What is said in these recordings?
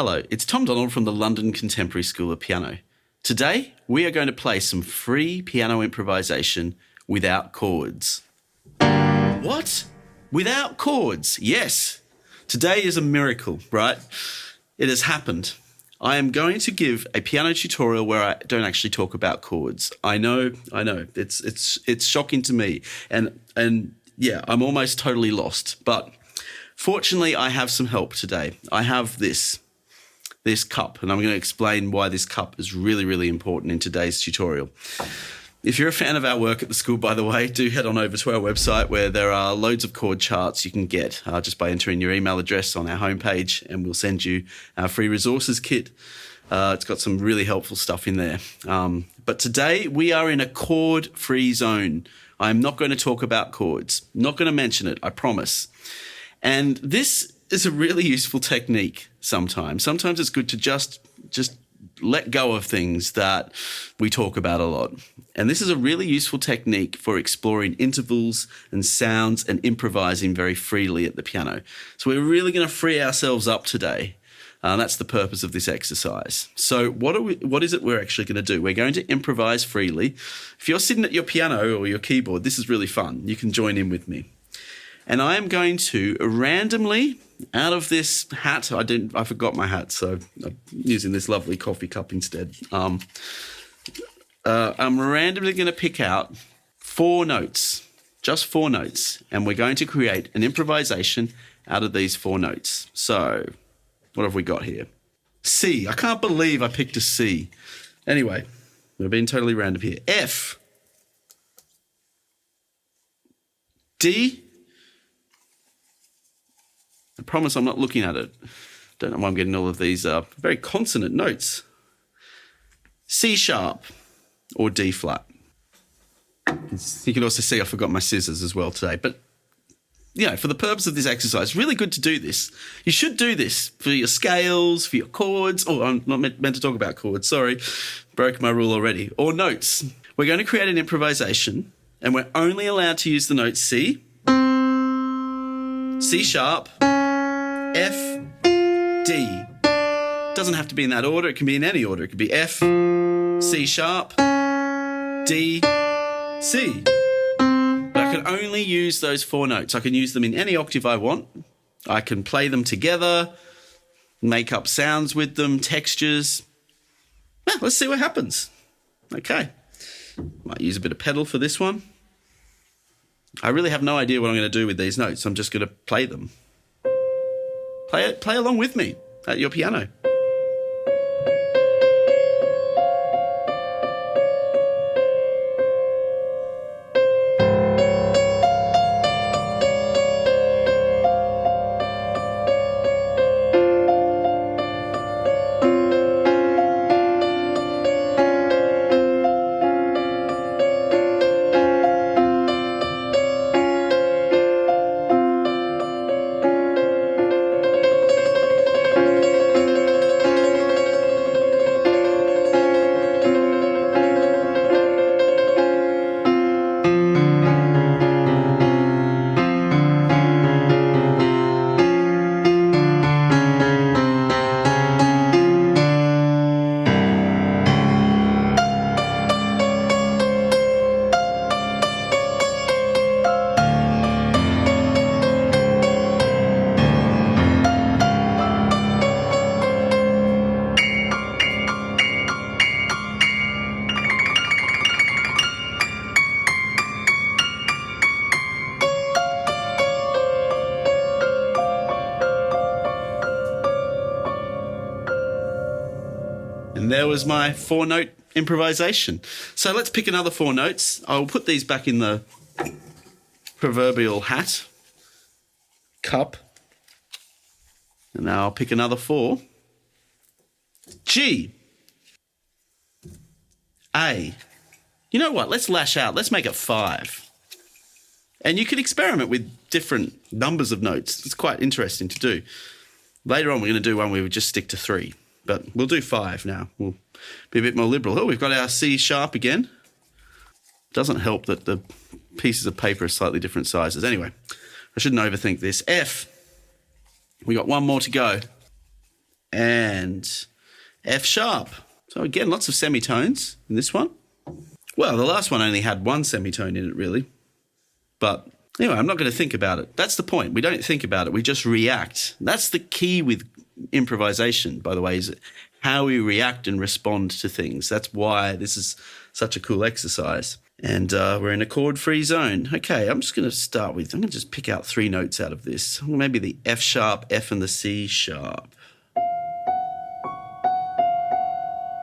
Hello, it's Tom Donald from the London Contemporary School of Piano. Today, we are going to play some free piano improvisation without chords. What? Without chords? Yes. Today is a miracle, right? It has happened. I am going to give a piano tutorial where I don't actually talk about chords. I know. It's shocking to me. And yeah, I'm almost totally lost. But fortunately, I have some help today. I have this cup, and I'm going to explain why this cup is really, really important in today's tutorial. If you're a fan of our work at the school, by the way, do head on over to our website where there are loads of chord charts you can get just by entering your email address on our homepage, and we'll send you our free resources kit. It's got some really helpful stuff in there. But today we are in a chord-free zone. I'm not going to talk about chords. Not going to mention it, I promise. And this is a really useful technique sometimes. Sometimes it's good to just let go of things that we talk about a lot. And this is a really useful technique for exploring intervals and sounds and improvising very freely at the piano. So we're really going to free ourselves up today. That's the purpose of this exercise. So what is it we're actually going to do? We're going to improvise freely. If you're sitting at your piano or your keyboard, this is really fun. You can join in with me. And I am going to randomly, out of this hat, I forgot my hat, so I'm using this lovely coffee cup instead. I'm randomly going to pick out 4 notes, just 4 notes, and we're going to create an improvisation out of these 4 notes. So what have we got here? C. I can't believe I picked a C. Anyway, we're being totally random here. F. D. I promise I'm not looking at it. Don't know why I'm getting all of these very consonant notes. C sharp or D flat. You can also see I forgot my scissors as well today. But, for the purpose of this exercise, really good to do this. You should do this for your scales, for your chords. Oh, I'm not meant to talk about chords. Sorry. Broke my rule already. Or notes. We're going to create an improvisation, and we're only allowed to use the notes C, C sharp, F, D. Doesn't have to be in that order. It can be in any order. It could be F, C sharp, D, C. But I can only use those 4 notes. I can use them in any octave I want. I can play them together, make up sounds with them, textures. Let's see what happens. Okay. Might use a bit of pedal for this one. I really have no idea what I'm going to do with these notes. I'm just going to play them. Play along with me at your piano. And there was my 4-note improvisation. So let's pick another 4 notes. I'll put these back in the proverbial hat, cup. And now I'll pick another 4. G. A. You know what? Let's lash out. Let's make it 5. And you can experiment with different numbers of notes. It's quite interesting to do. Later on, we're going to do one where we just stick to 3. But we'll do 5 now. We'll be a bit more liberal. Oh, we've got our C sharp again. Doesn't help that the pieces of paper are slightly different sizes. Anyway, I shouldn't overthink this. F. We got one more to go. and F sharp. So again, lots of semitones in this one. Well, the last one only had one semitone in it, really. But anyway, I'm not going to think about it. That's the point. We don't think about it. We just react. That's the key with improvisation, by the way, is how we react and respond to things. That's why this is such a cool exercise. And we're in a chord-free zone. Okay, I'm going to just pick out 3 notes out of this. Maybe the F sharp, F and the C sharp.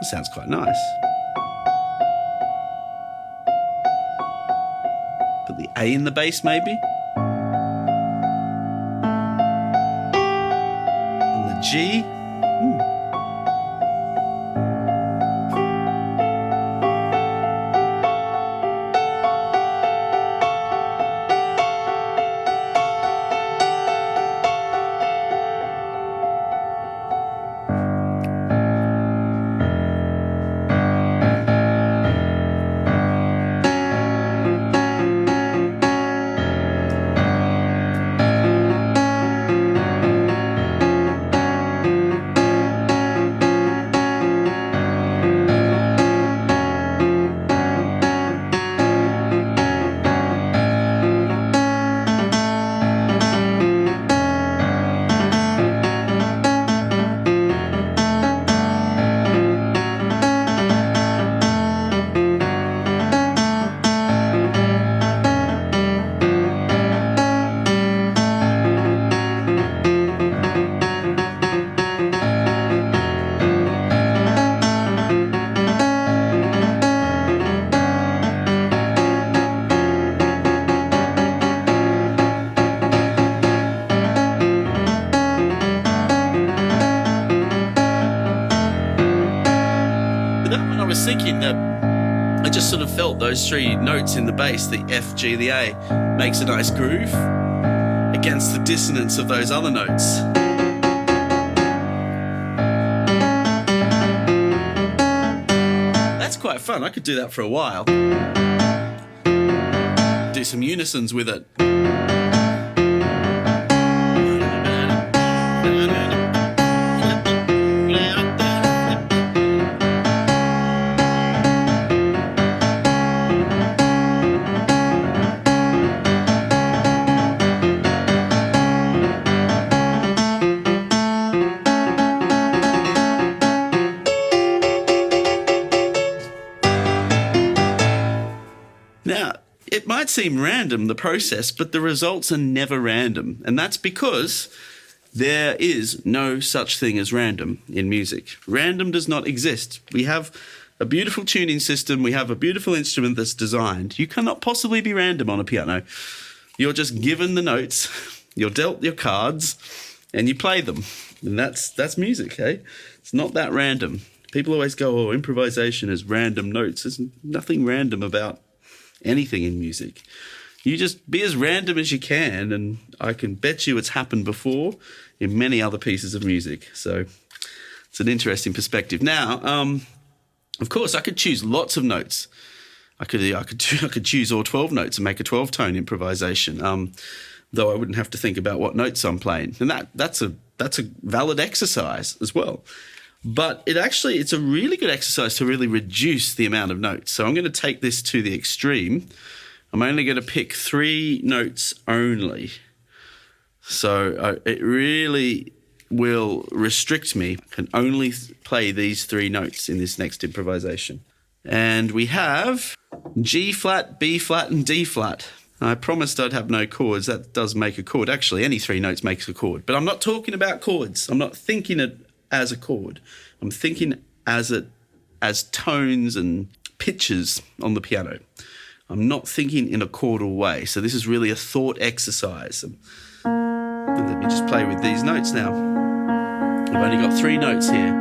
That sounds quite nice. Put the A in the bass, maybe. And the G. Thinking that I just sort of felt those 3 notes in the bass, the F, G, the A, makes a nice groove against the dissonance of those other notes. That's quite fun. I could do that for a while. Do some unisons with it. Now, it might seem random, the process, but the results are never random. And that's because there is no such thing as random in music. Random does not exist. We have a beautiful tuning system. We have a beautiful instrument that's designed. You cannot possibly be random on a piano. You're just given the notes, you're dealt your cards, and you play them. And that's music, eh? It's not that random. People always go, oh, improvisation is random notes. There's nothing random about anything in music. You just be as random as you can, and I can bet you it's happened before in many other pieces of music. So it's an interesting perspective. Now, of course, I could choose lots of notes. I could choose all 12 notes and make a 12-tone improvisation, though I wouldn't have to think about what notes I'm playing. And that's a valid exercise as well. But it's a really good exercise to really reduce the amount of notes. So I'm going to take this to the extreme. I'm only going to pick 3 notes only. So it really will restrict me. I can only play these 3 notes in this next improvisation. And we have G flat, B flat, and D flat. I promised I'd have no chords. That does make a chord. Actually, any 3 notes makes a chord. But I'm not talking about chords. I'm not thinking it as a chord. I'm thinking as tones and pitches on the piano. I'm not thinking in a chordal way. So this is really a thought exercise. And let me just play with these notes now. I've only got 3 notes here.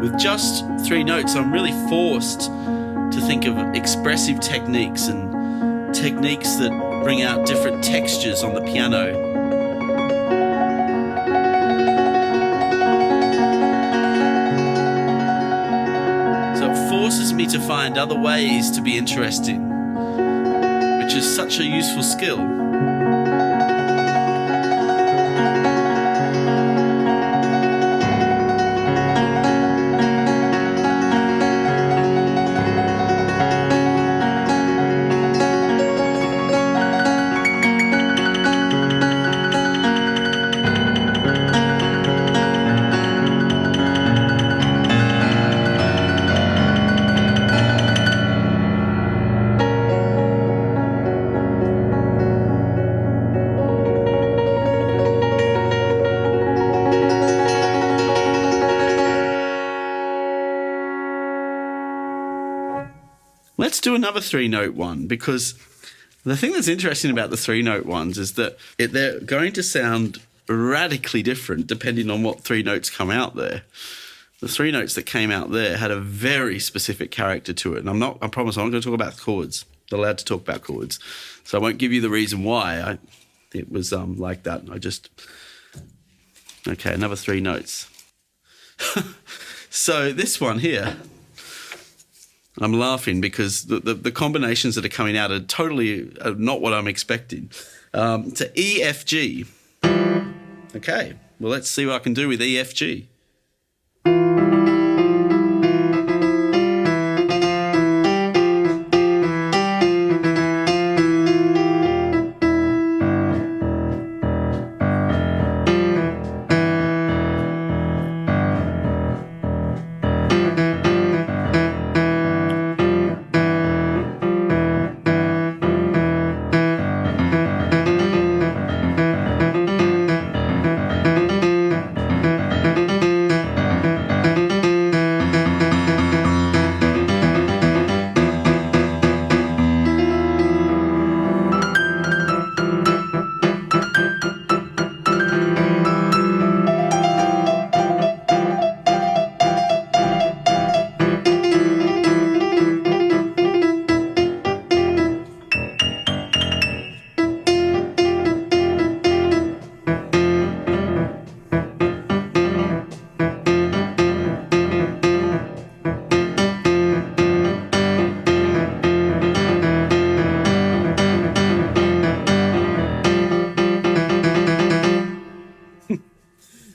with just 3 notes, I'm really forced to think of expressive techniques and techniques that bring out different textures on the piano. So it forces me to find other ways to be interesting, which is such a useful skill. Let's do another 3-note one, because the thing that's interesting about the 3-note ones is that they're going to sound radically different depending on what 3 notes come out there. The 3 notes that came out there had a very specific character to it. And I promise I'm not going to talk about chords. I'm allowed to talk about chords. So I won't give you the reason why it was like that. Okay, another 3 notes. So this one here, I'm laughing because the combinations that are coming out are totally not what I'm expecting. To E, F, G. Okay, well, let's see what I can do with E, F, G.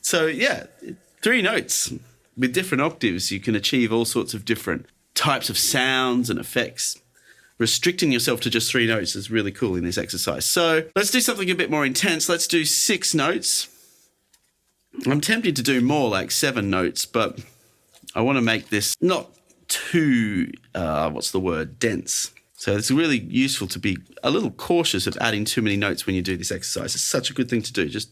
So yeah, 3 notes with different octaves, you can achieve all sorts of different types of sounds and effects. Restricting yourself to just 3 notes is really cool in this exercise. So let's do something a bit more intense. Let's do 6 notes. I'm tempted to do more, like 7 notes, but I want to make this not too, dense. So it's really useful to be a little cautious of adding too many notes when you do this exercise. It's such a good thing to do. Just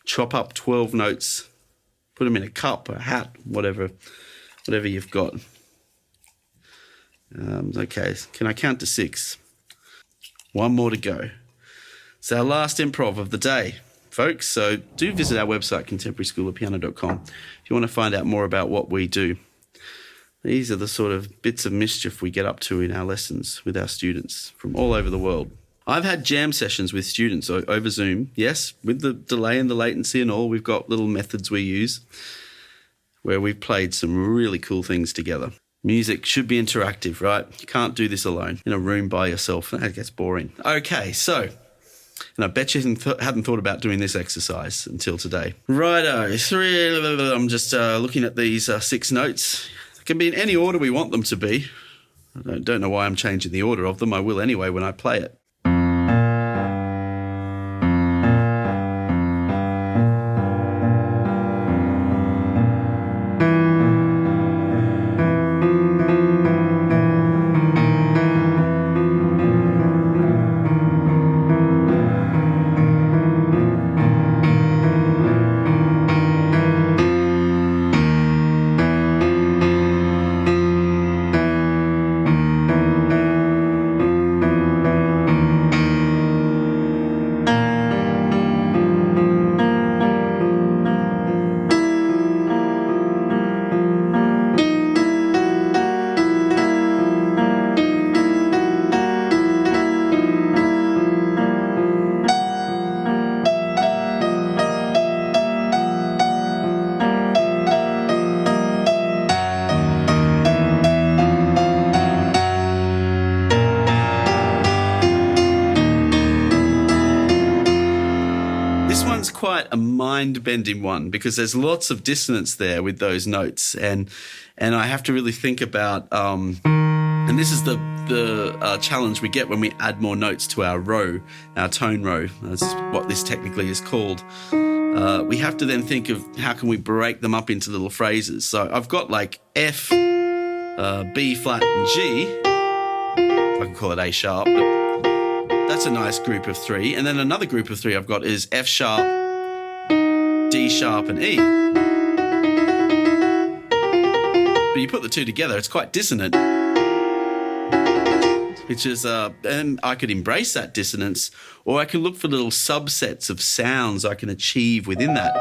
chop up 12 notes, put them in a cup, a hat, whatever you've got. Okay, can I count to 6? 1 more to go. It's our last improv of the day, folks. So do visit our website, contemporaryschoolofpiano.com, if you want to find out more about what we do. These are the sort of bits of mischief we get up to in our lessons with our students from all over the world. I've had jam sessions with students over Zoom. Yes, with the delay and the latency and all, we've got little methods we use where we've played some really cool things together. Music should be interactive, right? You can't do this alone in a room by yourself. That gets boring. Okay, so, and I bet you hadn't thought about doing this exercise until today. Righto, I'm just looking at these 6 notes. It can be in any order we want them to be. I don't know why I'm changing the order of them. I will anyway when I play it. a mind-bending one because there's lots of dissonance there with those notes, and I have to really think about. And this is the challenge we get when we add more notes to our row, our tone row. That's what this technically is called. We have to then think of how can we break them up into little phrases. So I've got like F, B flat, and G. I can call it A sharp, but that's a nice group of three. And then another group of three I've got is F sharp, D sharp, and E. But you put the two together, it's quite dissonant. Which is, and I could embrace that dissonance, or I can look for little subsets of sounds I can achieve within that.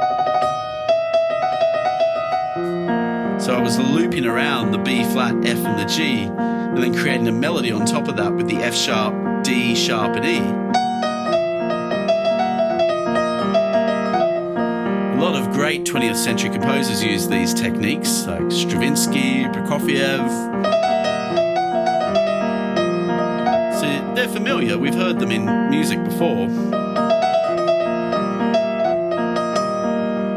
So I was looping around the B flat, F, and the G, and then creating a melody on top of that with the F sharp, D sharp, and E. A lot of great 20th century composers use these techniques, like Stravinsky, Prokofiev. They're familiar, we've heard them in music before.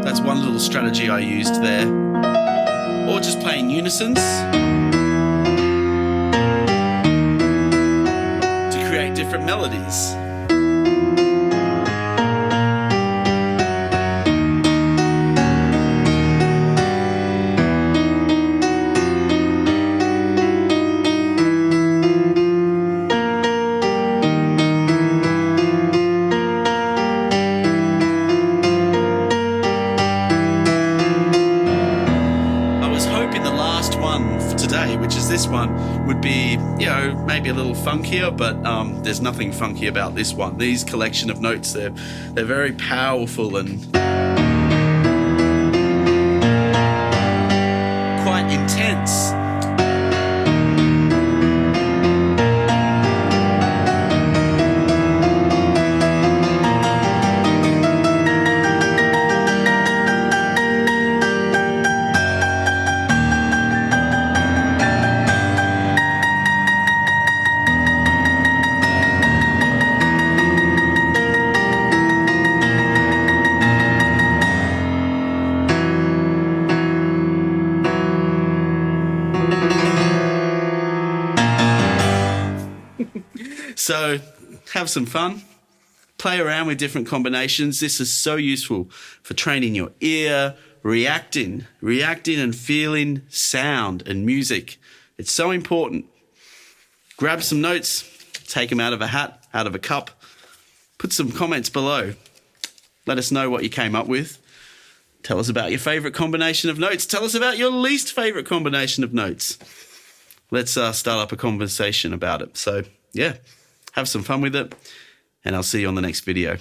That's one little strategy I used there. Or just playing unisons to create different melodies. Which is this one, would be, maybe a little funkier, but there's nothing funky about this one. These collection of notes, they're very powerful and quite intense. So have some fun, play around with different combinations. This is so useful for training your ear, reacting and feeling sound and music. It's so important. Grab some notes, take them out of a hat, out of a cup, put some comments below. Let us know what you came up with. Tell us about your favourite combination of notes. Tell us about your least favourite combination of notes. Let's start up a conversation about it. So, yeah. Have some fun with it, and I'll see you on the next video.